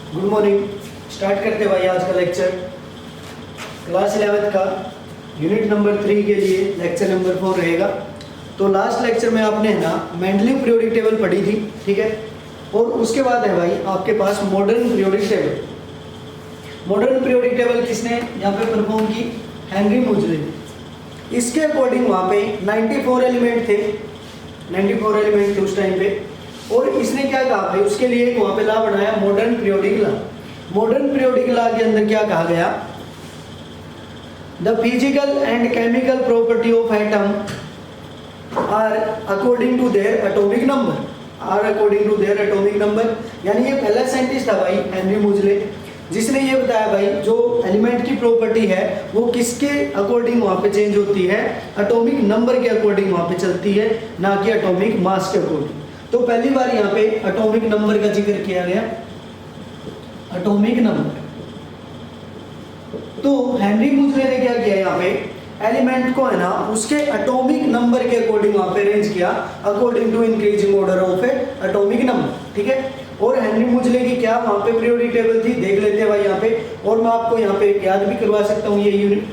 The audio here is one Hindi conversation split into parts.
Good morning. स्टार्ट करते भाई आज का लेक्चर। क्लास 11th का यूनिट नंबर 3 के लिए लेक्चर नंबर 4 रहेगा। तो लास्ट लेक्चर में आपने है ना मेंडलीव पीरियोडिक टेबल पढ़ी थी, ठीक है। और उसके बाद है भाई आपके पास modern periodic table. Modern periodic table किसने यहाँ पे परफॉर्म की? हेनरी मोजले। इसके अकॉर्डिंग वहाँ पे 94 एलिमेंट थे, 94 एलिमेंट थे उस टाइम पे। और इसने क्या कहा भाई, उसके लिए एक वहाँ पे लॉ बनाया, modern periodic law. Modern periodic law के अंदर क्या कहा गया? The physical and chemical property of atom are according to their atomic number, are according to their atomic number. यानी ये पहला साइंटिस्ट था भाई हेनरी मोजले, जिसने ये बताया भाई जो एलिमेंट की प्रॉपर्टी है वो किसके अकॉर्डिंग वहाँ पे चेंज होती है? एटॉमिक नंबर के अकॉर्डिंग वहाँ पे चलती है, ना कि एटॉमिक मास के अकॉर्डिंग। तो पहली बार यहाँ पे एटॉमिक नंबर का जिक्र किया गया, एटॉमिक नंबर। तो हेनरी मोजले ने क्या किया यहाँ पे? एलिमेंट को है ना उसके एटॉमिक नंबर के अकॉर्डिंग वहाँ पे अरेंज किया, according to increasing order of atomic number, ठीक है। और हेनरी मोजले की क्या वहाँ पे पीरियोडिक टेबल थी, देख लेते हैं भाई यहाँ पे। और मैं आपको यहाँ पे याद भी करवा सकता हूँ ये यूनिट,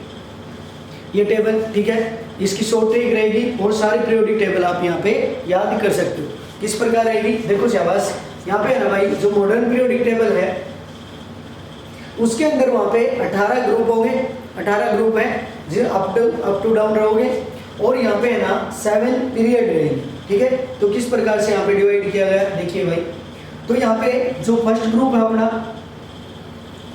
ये टेबल, ठीक है। इसकी शॉर्ट ट्रिक रहेगी और सारी पीरियोडिक टेबल आप यहाँ पे याद कर सकते हो। किस प्रकार रहेगी देखो शाबाश। यहाँ पे है ना भाई जो मॉडर्न पीरियोडिक टेबल है उसके अंदर वहाँ पे 18 ग्रुप होंगे, 18 ग्रुप है जो अप टू डाउन रहोगे। और यहाँ पे है ना 7 पीरियड रहेंगे, ठीक है। तो किस प्रकार से यहाँ पे डिवाइड किया गया देखिए भाई। तो यहाँ पे जो फर्स्ट ग्रुप है अपना,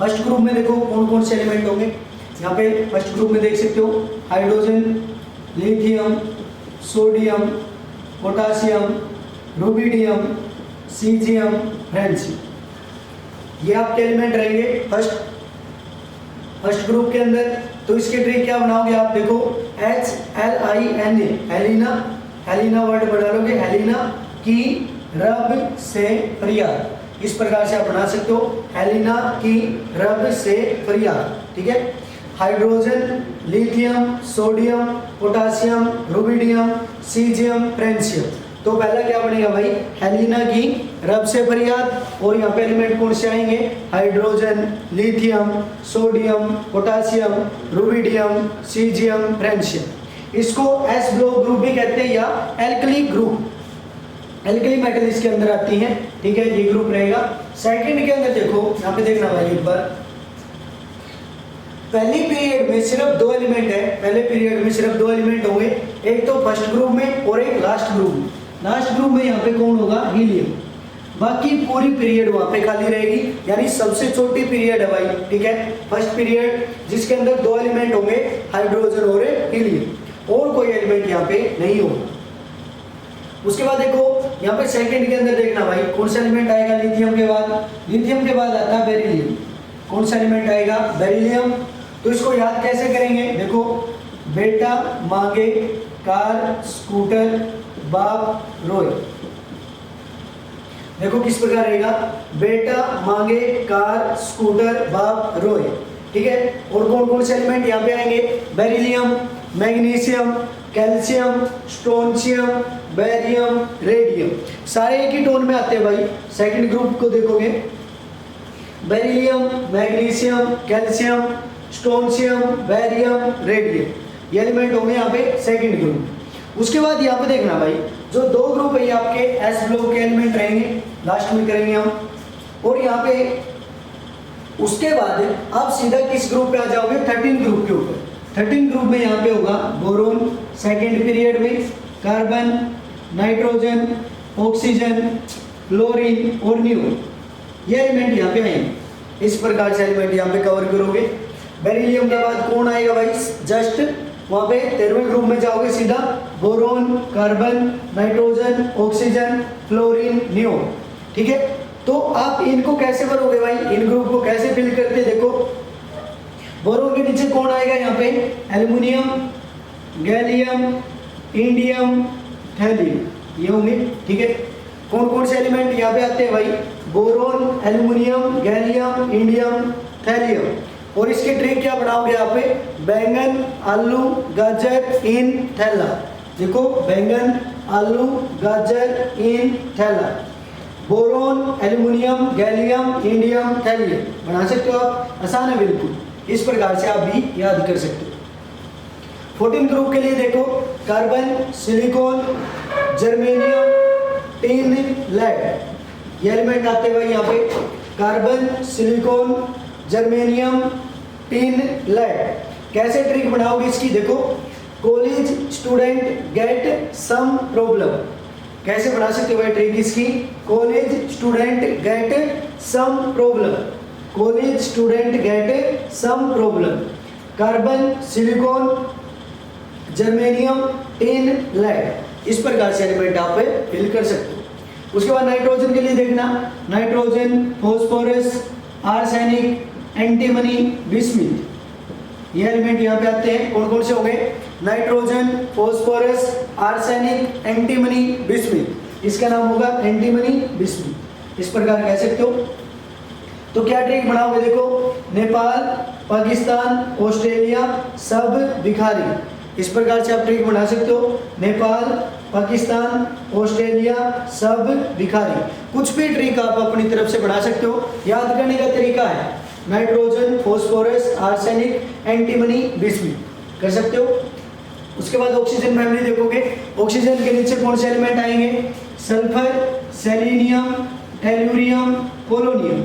फर्स्ट ग्रुप में देखो कौन कौन से एलिमेंट होंगे। यहाँ पे फर्स्ट ग्रुप में देख सकते हो hydrogen, lithium, sodium, potassium, rubidium, caesium, francium, ये आपके एलिमेंट रहेंगे फर्स्ट ग्रुप के अंदर। तो इसके ट्रिक क्या बनाओगे आप देखो, HLINA, हेलिना, हेलिना वर्ड बना लोगे, हेलिना की रब से फरियाद। इस प्रकार से आप बना सकते हो, हेलिना की रब से फरियाद, ठीक है। Hydrogen, lithium, sodium, potassium, rubidium, caesium, francium. तो पहला क्या बनेगा भाई? हेलिना की रब से फरियाद। और यहाँ पे एलिमेंट कौन से आएंगे? Hydrogen, lithium, sodium, potassium, rubidium, caesium, francium. इसको एस ब्लॉक ग्रुप भी कहते हैं या एल्कली ग्रुप, एल्कली मेटल इसके अंदर आती हैं, ठीक है। ये ग्रुप रहेगा। सेकंड के अंदर देखो, यहाँ पे देखना भाई एक बार। पहली पीरियड में सिर्फ 2 एलिमेंट है, पहले पीरियड में सिर्फ 2 एलिमेंट होंगे, एक तो फर्स्ट ग्रुप में और एक लास्ट ग्रुप में। लास्ट ग्रुप में यहाँ पे कौन होगा? हीलियम। बाकी पूरी पीरियड वहाँ पे खाली रहेगी, यानी सबसे छोटी पीरियड है भाई, ठीक है। फर्स्ट पीरियड जिसके अंदर 2 एलिमेंट होंगे, हाइड्रोजन और हीलियम, और कोई एलिमेंट यहाँ पे नहीं होगा। उसके बाद देखो यहाँ पे सेकंड के अंदर देखना भाई कौन सा एलिमेंट आएगा लिथियम के बाद? लिथियम के बाद आता है बेरिलियम। कौन सा एलिमेंट आएगा? बेरिलियम। तो इसको याद कैसे करेंगे देखो, बेटा मांगे कार स्कूटर बाप रोए। देखो किस प्रकार रहेगा, बेटा मांगे कार स्कूटर बाप रोए, ठीक है। और कौन कौन से एलिमेंट यहाँ पे आएंगे? Beryllium, magnesium, calcium, strontium, barium, radium, सारे एक ही टोन में आते हैं भाई। सेकंड ग्रुप को देखोगे, beryllium, magnesium, calcium, strontium, barium, radium, ये एलिमेंट होंगे यहाँ पे सेकंड ग्रुप। उसके बाद यहाँ पे देखना भाई जो 2 ग्रुप है ये आपके एस ब्लॉक के एलिमेंट रहेंगे, लास्ट में करेंगे हम। और यहाँ पे उसके बाद आप सीधा किस ग्रुप पे आ जाओगे? 13 ग्रुप के ऊपर। 13 ग्रुप में यहाँ पे होगा बोरोन सेकंड पीरियड में, कार्बन, नाइट्रोजन, ऑक्सीजन, क्लोरीन और नियोन, ये एलिमेंट यहाँ पे आएंगे। इस प्रकार से एलिमेंट यहाँ पे कवर करोगे। बेरिलियम के बाद कौन आएगा भाई? जस्ट वहाँ पे 13वें ग्रुप में जाओगे सीधा, boron, carbon, nitrogen, oxygen, chlorine, neon, ठीक है। तो आप इनको कैसे भरोगे भाई? इन ग्रुप को कैसे फिल करते देखो। बोरोन के नीचे कौन आएगा यहाँ पे? एल्युमिनियम, गैलियम, इंडियम, थैलियम, ये होंगे, ठीक है। कौन कौन से एलिमेंट यहाँ पे आते हैं भाई? Boron, aluminium, gallium, indium, thallium. और इसके ट्रिक क्या बनाओगे यहाँ पे? बैंगन, आलू, गाजर इन थैला। देखो बैंगन, आलू, गाजर इन थैला। Boron, aluminium, gallium, indium, thallium. बना सकते हो आप, आसान है बिल्कुल। इस प्रकार से आप भी याद कर सकते हो। 14 ग्रुप के लिए देखो, carbon, silicon, germanium, tin, lead. ये एलिमेंट आते हुए यहाँ पे carbon, silicon, germanium, tin, lead. कैसे ट्रिक बनाओगे इसकी, देखो, college student get some problem. कैसे बना सकते हो भाई ट्रिक इसकी, college student get some problem, college student get some problem. Carbon, silicon, germanium, tin, lead. इस प्रकार से एलिमेंट आप फिल कर सकते हो। उसके बाद नाइट्रोजन के लिए देखना, nitrogen, phosphorus, arsenic, antimony, bismuth. ये एलिमेंट यहाँ पे आते हैं। कौन कौन से होंगे, nitrogen, phosphorus, arsenic, antimony, bismuth. इसका नाम होगा एंटीमनी, बिस्मिथ। इस प्रकार कह सकते हो। तो क्या ट्रिक बनाओगे, देखो, नेपाल, पाकिस्तान, ऑस्ट्रेलिया, सब भिखारी। इस प्रकार से आप ट्रिक बना सकते हो, नेपाल, पाकिस्तान, ऑस्ट्रेलिया, सब भिखारी। कुछ भी ट्रिक आप अपनी तरफ से बना सकते हो। याद करने का तरीका है nitrogen, phosphorus, arsenic, antimony, bismuth. कर सकते हो। उसके बाद ऑक्सीजन फैमिली देखोगे, ऑक्सीजन के नीचे कौन से एलिमेंट आएंगे, sulphur, selenium, tellurium, polonium.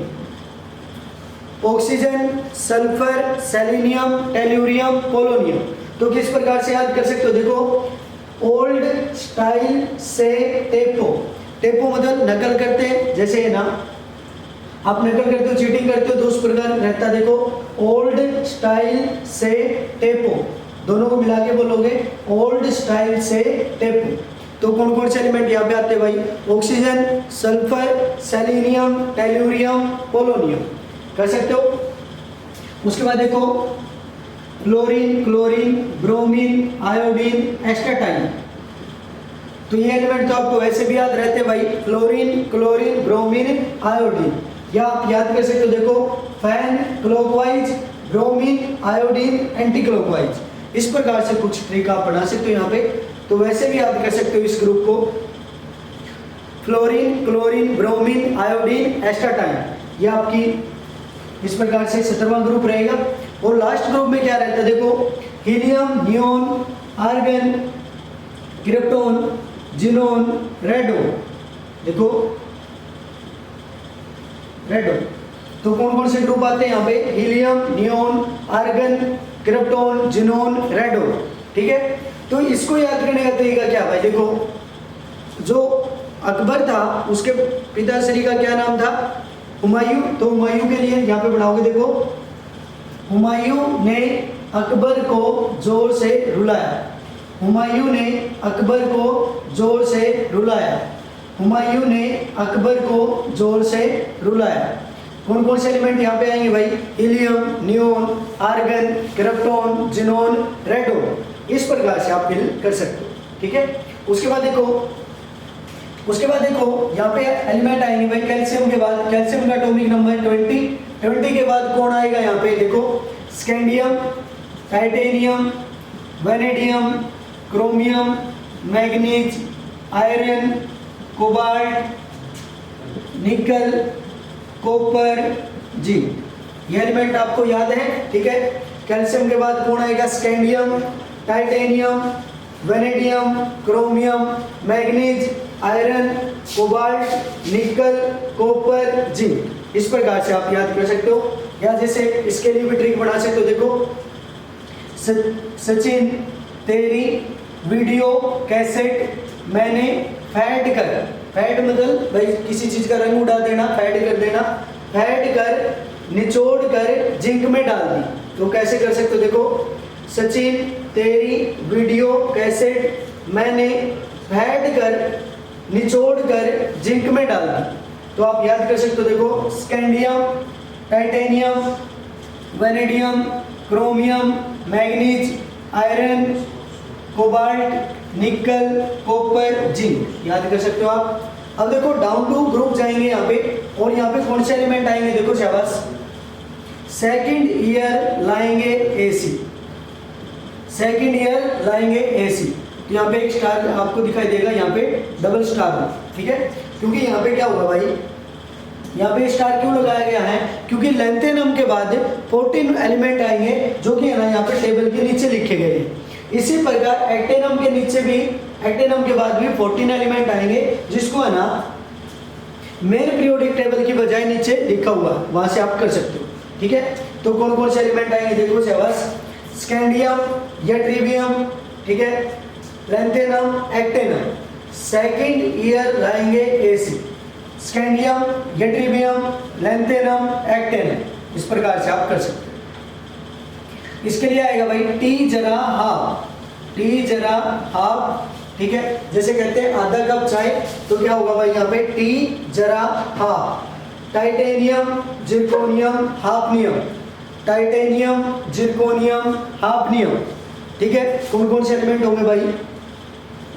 Oxygen, sulphur, selenium, tellurium, polonium. तो किस प्रकार से याद कर सकते हो, देखो, ओल्ड स्टाइल से टेपो। टेपो मतलब नकल करते हैं, जैसे है ना, आप नकल करते हो, चीटिंग करते हो, तो उस प्रकार रहता। देखो, ओल्ड स्टाइल से टेपो, दोनों को मिला के बोलोगे, ओल्ड स्टाइल से टेपो। तो कौन कौन से एलिमेंट यहाँ पे आते हैं भाई, oxygen, sulphur, selenium, tellurium, polonium. कर सकते हो। उसके बाद देखो, क्लोरीन, क्लोरीन, ब्रोमीन, आयोडीन, एस्टाटाइन। तो ये एलिमेंट तो आपको वैसे भी याद रहते हैं भाई, क्लोरीन, क्लोरीन, ब्रोमीन, आयोडीन। या आप याद कर सकते हो, देखो, fan clockwise, bromine, iodine anti clockwise. इस प्रकार से कुछ ट्रिक आप बना सकते हो यहाँ पे। तो वैसे भी याद कर सकते हो इस ग्रुप को, फ्लोरीन, क्लोरीन, ब्रोमीन, आयोडीन, एस्टाटाइन। ये आपकी इस प्रकार से 17वां ग्रुप रहेगा। और लास्ट ग्रुप में क्या रहता है, देखो, helium, neon, argon, krypton, xenon, radon. देखो, रेडो। तो कौन कौन से ग्रुप आते हैं यहाँ पे, helium, neon, argon, krypton, xenon, radon. ठीक है। तो इसको याद करने का तरीका क्या भाई, देखो, जो अकबर था उसके पिताश्री का क्या नाम था, हुमायूं। तो हुमायूं के लिए यहाँ पे बनाओगे, देखो, हुमायूं ने अकबर को जोर से रुलाया, हुमायूं ने अकबर को जोर से रुलाया, हुमायूं ने अकबर को जोर से रुलाया। कौन कौन से एलिमेंट यहाँ पे आएंगे भाई, helium, neon, argon, krypton, xenon, radon. इस प्रकार से आप फिल कर सकते हो। ठीक है। उसके बाद देखो यहाँ पे एलिमेंट आएंगे भाई, कैल्शियम के बाद, कैल्शियम का एटॉमिक नंबर 20 के बाद कौन आएगा यहाँ पे, देखो, scandium, titanium, vanadium, chromium, manganese, iron, cobalt, निकल, कॉपर, जिंक। ये एलिमेंट आपको याद है। ठीक है। कैल्शियम के बाद कौन आएगा, scandium, titanium, vanadium, chromium, manganese, iron, cobalt, निकल, कॉपर, जिंक। इस प्रकार से आप याद कर सकते हो। या जैसे इसके लिए भी ट्रिक बना सकते हो, देखो, सचिन तेरी वीडियो कैसेट मैंने फैड कर, फैड मतलब भाई किसी चीज का रंग उड़ा देना, फैड कर देना, फैड कर निचोड़ कर जिंक में डाल दी। तो कैसे कर सकते हो, देखो, सचिन तेरी वीडियो कैसेट मैंने फैड कर निचोड़ कर जिंक में डाल दी। तो आप याद कर सकते हो, देखो, scandium, titanium, vanadium, chromium, manganese, iron, cobalt, निकल, कॉपर, जिंक। याद कर सकते हो आप। अब देखो, डाउन टू ग्रुप जाएंगे यहाँ पे, और यहाँ पे कौन से एलिमेंट आएंगे, देखो, शाबाश, सेकंड ईयर लाएंगे एसी, सेकंड ईयर लाएंगे एसी। तो यहाँ पे एक स्टार आपको दिखाई देगा, यहाँ पे डबल स्टार। ठीक है। क्योंकि यहाँ पे क्या होगा भाई, यहाँ पे स्टार क्यों लगाया गया है, क्योंकि लेंथेनम के बाद 14 एलिमेंट आएंगे जो कि है ना यहाँ पे टेबल के नीचे लिखे गए हैं। इसी प्रकार एक्टेनम के नीचे भी, एक्टेनम के बाद भी 14 एलिमेंट आएंगे जिसको है ना मेन पीरियोडिक टेबल की बजाय नीचे लिखा हुआ, वहां से आप कर सकते हो। ठीक है, तो कौन कौन से एलिमेंट आएंगे देखो, सेवस, स्कैंडियम, यट्रीबियम, ठीक है, लेंथेनम, एक्टेनम। सेकंड ईयर लाएंगे एसी, स्कैंडियम, यट्रीबियम, लेंथेनम, एक्टेनम। इस प्रकार से आप कर सकते हो। इसके लिए आएगा भाई टी जरा हाफ, टी जरा हाफ, ठीक है, जैसे कहते हैं आधा कप चाय, तो क्या होगा भाई यहाँ पे टी जरा half. Titanium, zirconium, hafnium, titanium, zirconium, hafnium. ठीक है, कौन कौन से एलिमेंट होंगे भाई,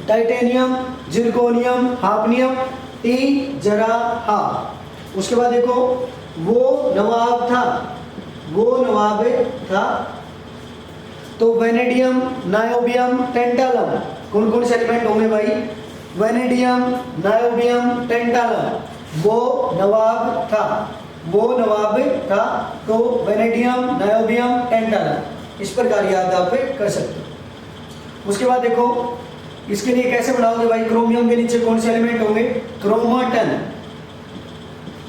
टाइटेनियम, जिरकोनियम, हाफनियम, टी जरा हाफ। उसके बाद देखो वो नवाब था, वो नवाब था, तो वेनेडियम, नायोबियम, टेंटालम। कौन कौन से एलिमेंट होंगे भाई, वेनेडियम, नायोबियम, टेंटालम। वो नवाब था, वो नवाब था, तो वेनेडियम, नायोबियम, टेंटालम। इस प्रकार याद आप कर सकते हो। उसके बाद देखो इसके लिए कैसे बनाओगे भाई, क्रोमियम के नीचे कौन से एलिमेंट होंगे, क्रोमाटन,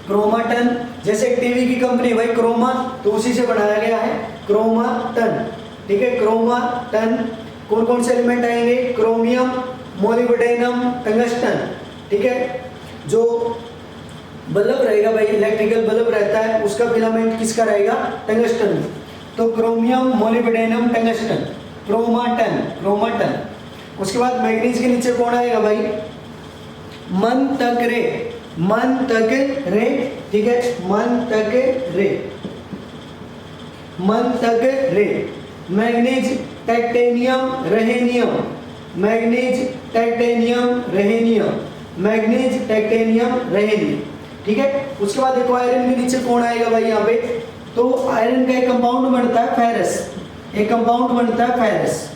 क्रोमाटन। जैसे एक टीवी की कंपनी भाई क्रोमा, तो उसी से बनाया गया है क्रोमाटन। ठीक है, क्रोमाटन। कौन कौन से एलिमेंट आएंगे, क्रोमियम, मोलिब्डेनम, टंगस्टन। ठीक है, जो बल्ब रहेगा भाई, इलेक्ट्रिकल बल्ब रहता है, उसका फिलामेंट किसका रहेगा, टंगस्टन में। तो क्रोमियम, मोलिब्डेनम, टंगस्टन, क्रोमाटन, क्रोमाटन। उसके बाद मैग्नीज के नीचे कौन आएगा भाई, मन तक रे, मन तक रे। ठीक है, मन तक रे, मन तक रे। Manganese, titanium, rhenium, manganese, titanium, rhenium, manganese, titanium, rhenium. ठीक है, उसके बाद देखो आयरन के नीचे कौन आएगा भाई यहाँ पे, तो आयरन का एक कंपाउंड बनता है फेरस, एक कंपाउंड बनता है फेरस।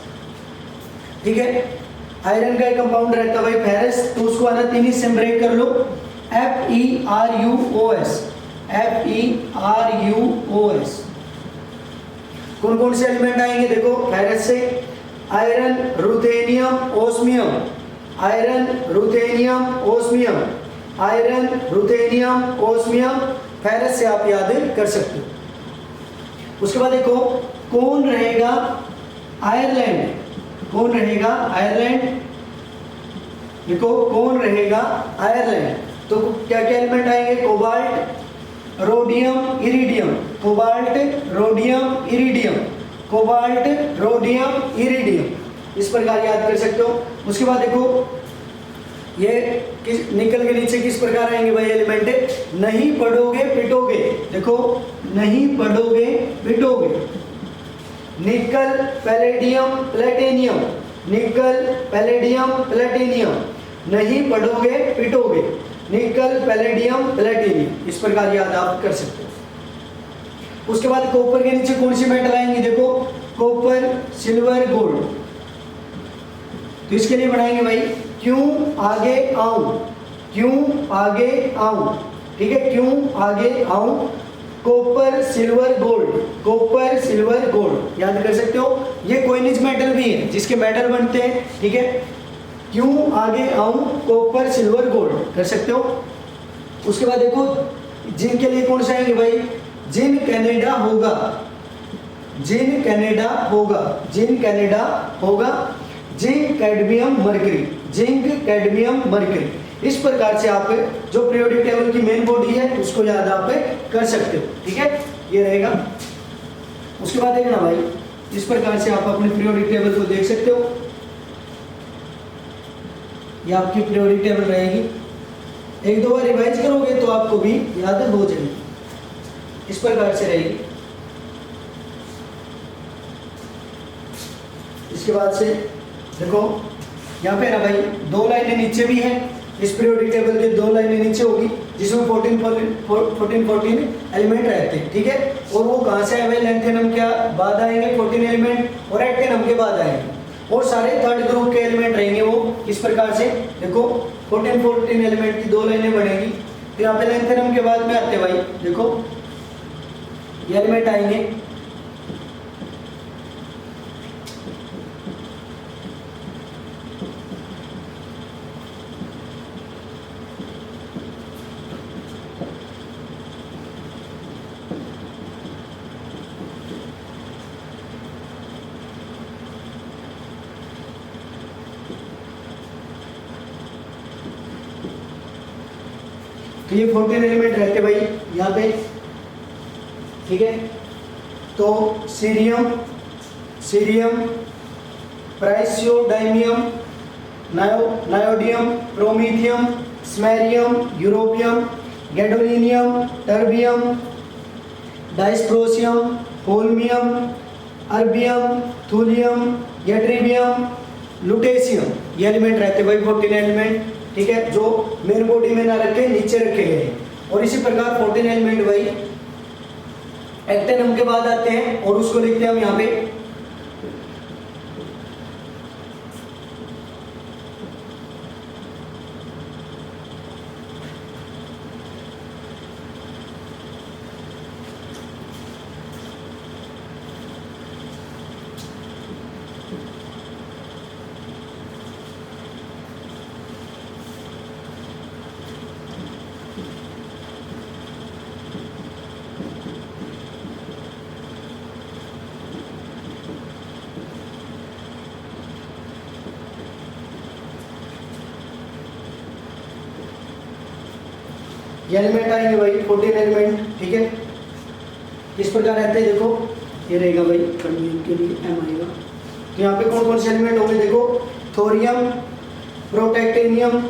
ठीक है, आयरन का एक कंपाउंड रहता है भाई फेरस, तो उसको आना 3 हिस्से में ब्रेक कर लो, FeRuOS, FeRuOS। कौन कौन से एलिमेंट आएंगे देखो फेरस से, iron, ruthenium, osmium, iron, ruthenium, osmium, iron, ruthenium, osmium. Ferrous से आप याद कर सकते हो। उसके बाद देखो कौन रहेगा, आयरलैंड, कौन रहेगा, आयरलैंड। देखो कौन रहेगा, आयरलैंड। तो क्या क्या एलिमेंट आएंगे, cobalt, rhodium, iridium, cobalt, rhodium, iridium, cobalt, rhodium, iridium. इस प्रकार याद कर सकते हो। उसके बाद देखो ये निकल के नीचे किस प्रकार आएंगे भाई एलिमेंट, नहीं पढ़ोगे पिटोगे। देखो नहीं पढ़ोगे पिटोगे। निकल, पैलेडियम, प्लेटिनियम, निकल, पैलेडियम, प्लेटिनियम। नहीं पढ़ोगे पिटोगे, निकल, पैलेडियम, प्लेटिनियम। इस प्रकार याद आप कर सकते हो। उसके बाद कॉपर के नीचे कौन सी मेटल आएंगी देखो, कॉपर, सिल्वर, गोल्ड। तो इसके लिए बनाएंगे भाई क्यों आगे आऊं, क्यों आगे आऊं। ठीक है, क्यों आगे आऊं, copper, silver, gold, copper, silver, gold. याद कर सकते हो। ये कोइनेज मेटल भी है जिसके मेटल बनते हैं। ठीक है, क्यों आगे आऊं, कॉपर, सिल्वर, गोल्ड कर सकते हो। उसके बाद देखो जिन के लिए कौन सा आएंगे भाई, जिन कनाडा होगा, जिन कनाडा होगा, जिन कनाडा होगा। Zinc, cadmium, mercury, zinc, cadmium, mercury. इस प्रकार से आप जो पीरियोडिक टेबल की मेन बॉडी है उसको याद आप कर सकते हो। ठीक है, ये रहेगा। उसके बाद देखना भाई इस प्रकार से आप अपने पीरियोडिक टेबल को देख सकते हो। ये आपकी पीरियोडिक टेबल रहेगी। एक दो बार रिवाइज करोगे तो आपको भी याद हो जाएगी। इस प्रकार से रहेगी। इसके बाद से देखो यहाँ पे ना भाई 2 लाइनें नीचे भी हैं। इस पीरियोडिक टेबल के 2 लाइनें नीचे होगी जिसमें 14 एलिमेंट रहते हैं। ठीक है, और वो कहाँ से आए, लेंथेनम के बाद आएंगे 14 एलिमेंट और एक्टेनम के बाद आएंगे। और सारे थर्ड ग्रुप के एलिमेंट रहेंगे वो इस प्रकार से। देखो 14 एलिमेंट की 2 लाइनें बनेगी। तो यहाँ पे लेंथ थ्योरम के बाद में आते भाई, देखो ये एलिमेंट आएंगे, तो ये 14 एलिमेंट रहते भाई यहाँ पे, ठीक है। तो cerium, praseodymium, neodymium, promethium, samarium, europium, gadolinium, terbium, dysprosium, holmium, erbium, thulium, ytterbium, lutetium, ये एलिमेंट रहते भाई 14 एलिमेंट, ठीक है, जो मेन बॉडी में ना रखे नीचे रखे गए हैं। और इसी प्रकार 14 एलिमेंट भाई एक्टेनम के बाद आते हैं और उसको लिखते हैं हम यहाँ पे ये एलिमेंट आएंगे भाई 14 एलिमेंट, ठीक है। इस प्रकार रहते हैं, देखो ये रहेगा भाई कन्वीनियंट के लिए एम आएगा। तो यहाँ पे कौन कौन से एलिमेंट होंगे, देखो थोरियम, प्रोटैक्टेनियम,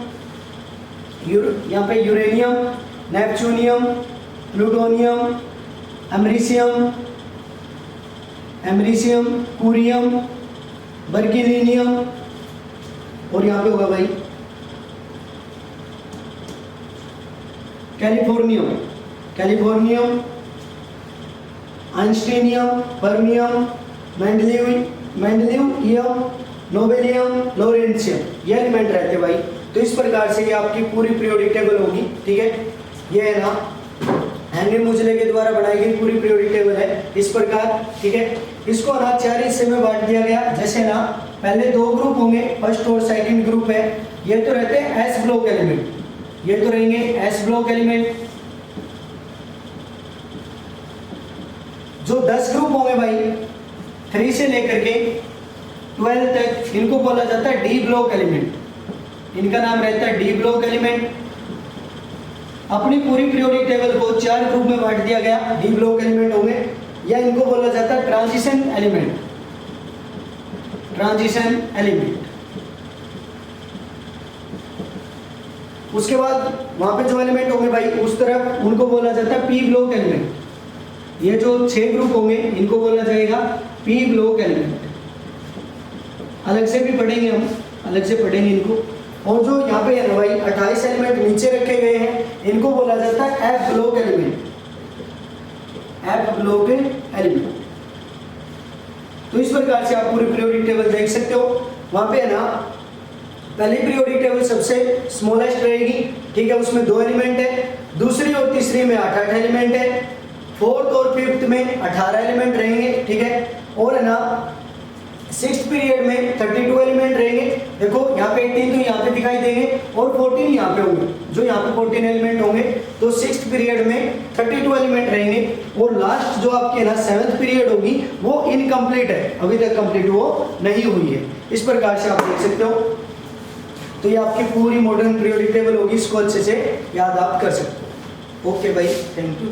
यहाँ पे यूरेनियम, नेपच्यूनियम, प्लूटोनियम, एमरीसियम, कुरियम, बर्गिलिनियम, और यहाँ पे होगा भाई कैलिफोर्नियम, आइंस्टीनियम, फर्मियम, मेंडलियम, नोबेलियम, लोरेंशियम, ये एलिमेंट रहते भाई। तो इस प्रकार से ये आपकी पूरी पीरियोडिक टेबल होगी, ठीक है। ये है ना हेनरी मुजले के द्वारा बनाई गई पूरी पीरियोडिक टेबल है इस प्रकार, ठीक है। इसको ना 4 हिस्से में बांट दिया गया। जैसे ना पहले 2 ग्रुप होंगे, फर्स्ट और सेकंड ग्रुप है, ये तो रहते हैं एस ब्लॉक एलिमेंट, ये तो रहेंगे एस ब्लॉक एलिमेंट। जो 10 ग्रुप होंगे भाई 3 से लेकर के 12 तक, इनको बोला जाता है डी ब्लॉक एलिमेंट, इनका नाम रहता है डी ब्लॉक एलिमेंट। अपनी पूरी पीरियोडिक टेबल को 4 ग्रुप में बांट दिया गया, डी ब्लॉक एलिमेंट होंगे, या इनको बोला जाता है ट्रांजिशन एलिमेंट, उसके बाद वहां पे जो एलिमेंट होंगे भाई उस तरफ उनको बोला जाता है पी ब्लॉक एलिमेंट। ये जो 6 ग्रुप होंगे इनको बोला जाएगा पी ब्लॉक एलिमेंट। अलग से भी पढ़ेंगे हम, अलग से पढ़ेंगे इनको। और जो यहाँ पे है ना भाई 28 एलिमेंट नीचे रखे गए हैं, इनको बोला जाता है एफ ब्लॉक एलिमेंट, तो इस प्रकार से आप पूरी पीरियोडिक टेबल देख सकते हो। वहां पे है ना पहली पीरियोडिक टेबल सबसे स्मॉलेस्ट रहेगी, ठीक है, उसमें 2 एलिमेंट है। दूसरी और तीसरी में 8 एलिमेंट है। फोर्थ और फिफ्थ में 18 एलिमेंट रहेंगे, ठीक है। और है ना 6th पीरियड में 32 एलिमेंट रहेंगे। देखो यहाँ पे 18 तो यहाँ पे दिखाई देंगे और 14 यहाँ पे होंगे, जो यहाँ पे 14 एलिमेंट होंगे। तो 6th पीरियड में 32 एलिमेंट रहेंगे। और लास्ट जो आपके ना 7th पीरियड होगी वो इनकम्प्लीट है, अभी तक कंप्लीट वो नहीं हुई है। इस प्रकार से आप देख सकते हो। तो ये आपकी पूरी मॉडर्न पीरियोडिक टेबल होगी, इसको अच्छे से याद आप कर सकते हो। ओके भाई, थैंक यू।